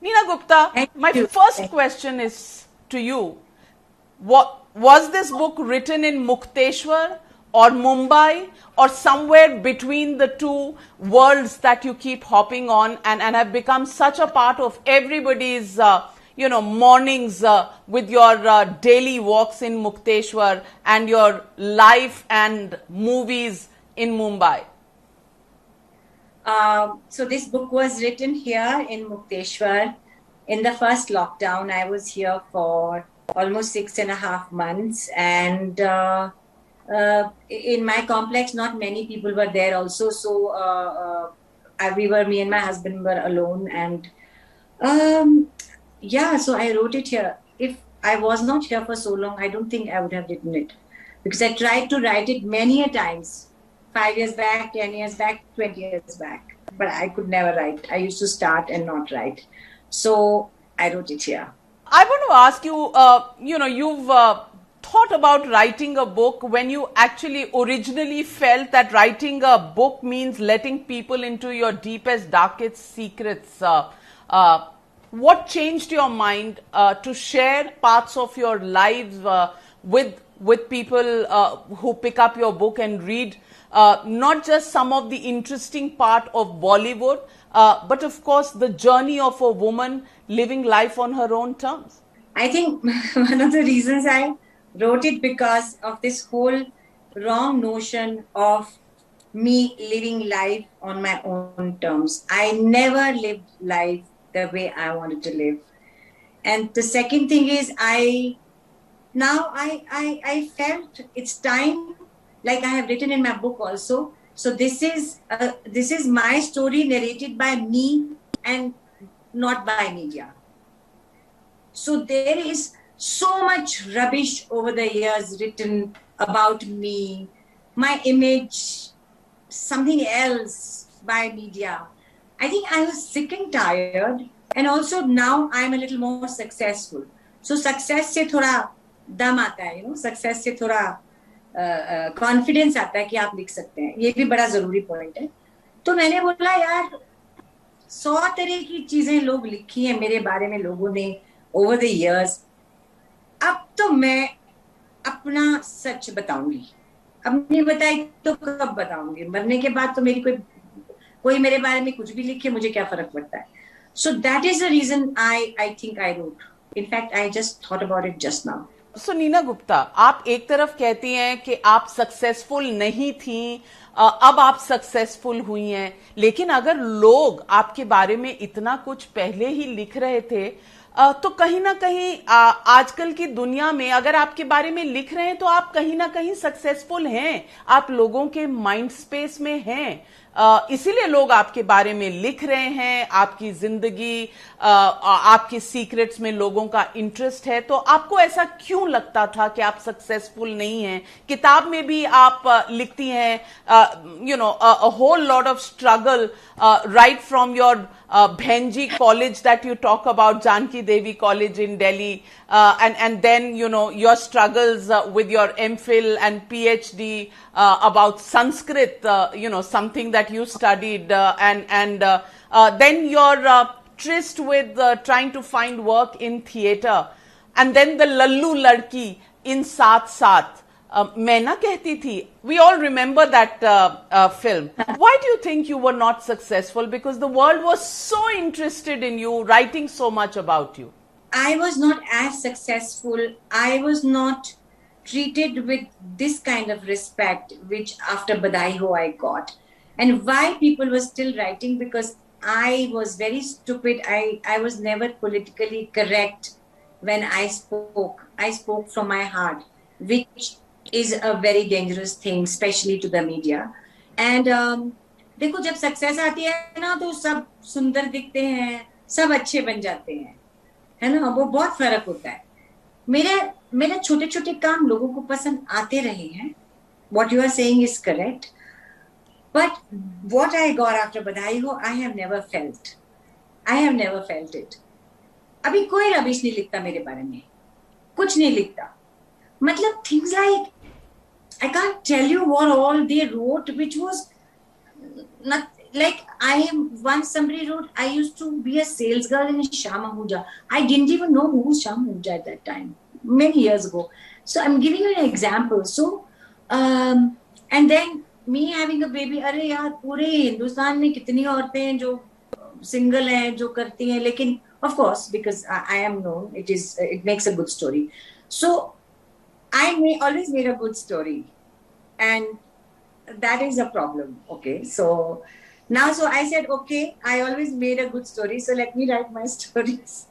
Neena Gupta, Thank my you. first question is to you. What, was this book written in Mukteshwar or Mumbai or somewhere between the two worlds that you keep hopping on and have become such a part of everybody's mornings with your daily walks in Mukteshwar and your life and movies in Mumbai? So this book was written here in Mukteshwar. In the first lockdown, I was here for almost 6.5 months, and in my complex, not many people were there. Also, so me and my husband were alone, and um, yeah. So I wrote it here. If I was not here for so long, I don't think I would have written it, because I tried to write it many a times, 5 years back, 10 years back, 20 years back, but I could never write. I used to start and not write. So I wrote it here. I want to ask you, you've thought about writing a book when you actually originally felt that writing a book means letting people into your deepest, darkest secrets. What changed your mind to share parts of your lives with people who pick up your book and read not just some of the interesting part of Bollywood, but of course the journey of a woman living life on her own terms? I think one of the reasons I wrote it, because of this whole wrong notion of me living life on my own terms. I never lived life the way I wanted to live. And the second thing is, I felt it's time, like I have written in my book also. So this is my story narrated by me and not by media. So there is so much rubbish over the years written about me, my image, something else by media. I think I was sick and tired, and also now I'm a little more successful. So success से थोड़ा दम आता है, success से थोड़ा confidence आता है कि आप लिख सकते हैं. ये भी बड़ा जरूरी point है. तो मैंने बोला यार 100 तरह की चीजें लोग लिखी हैं मेरे बारे में लोगों ने over the years. अब तो मैं अपना सच बताऊंगी. अब नहीं बताई तो कब बताऊंगी? मरने के बाद तो मेरी कोई मेरे बारे में कुछ भी लिखे, मुझे क्या फर्क पड़ता है? So that is the reason I think I wrote. In fact, I just thought about it just now. So Neena Gupta, आप एक तरफ कहती हैं कि आप सक्सेसफुल नहीं थी, अब आप सक्सेसफुल हुई हैं, लेकिन अगर लोग आपके बारे में इतना कुछ पहले ही लिख रहे थे, तो कहीं ना कहीं आजकल की दुनिया में अगर आपके बारे में लिख रहे हैं तो आप कहीं ना कहीं सक्सेसफुल हैं, आप लोगों के माइंड स्पेस में हैं, इसीलिए लोग आपके बारे में लिख रहे हैं, आपकी जिंदगी, आपके सीक्रेट्स में लोगों का इंटरेस्ट है. तो आपको ऐसा क्यों लगता था कि आप सक्सेसफुल नहीं हैं? किताब में भी आप लिखती हैं, a whole lot of struggle right from your Bhenji college that you talk about, Janki Devi College in Delhi, and then your struggles with your MPhil and PhD about Sanskrit, something that you studied, and then your tryst with trying to find work in theatre, and then the Lallu Ladki in Saath Saath. मैं ना कहती थी. We all remember that film. Why do you think you were not successful? Because the world was so interested in you, writing so much about you. I was not as successful. I was not treated with this kind of respect, which after Badai Ho I got. And why people were still writing? Because I was very stupid. I was never politically correct when I spoke. I spoke from my heart, which is a very dangerous thing, especially to the media. And देखो जब success आती है ना तो सब सुंदर दिखते हैं, सब अच्छे बन जाते हैं, है ना? वो बहुत फर्क होता है. मेरे छोटे छोटे काम लोगों को पसंद आते रहे हैं. What you are saying is correct. But what I got after Badai Ho, I have never felt. I have never felt it. अभी कोई रबिश नहीं लिखता मेरे बारे में, कुछ नहीं लिखता. मतलब things like I can't tell you what all they wrote, which was not. like once somebody wrote, I used to be a sales girl in Sham Ahuja. I didn't even know who was Sham Ahuja at that time, many years ago. So I'm giving you an example. So, and then me having a baby, अरे यार पूरे हिंदुस्तान में कितनी औरतें हैं जो single हैं जो करती हैं, लेकिन of course because I am known, it makes a good story. So I always made a good story, and that is a problem. Okay, so now, so I said, okay, I always made a good story, so let me write my stories.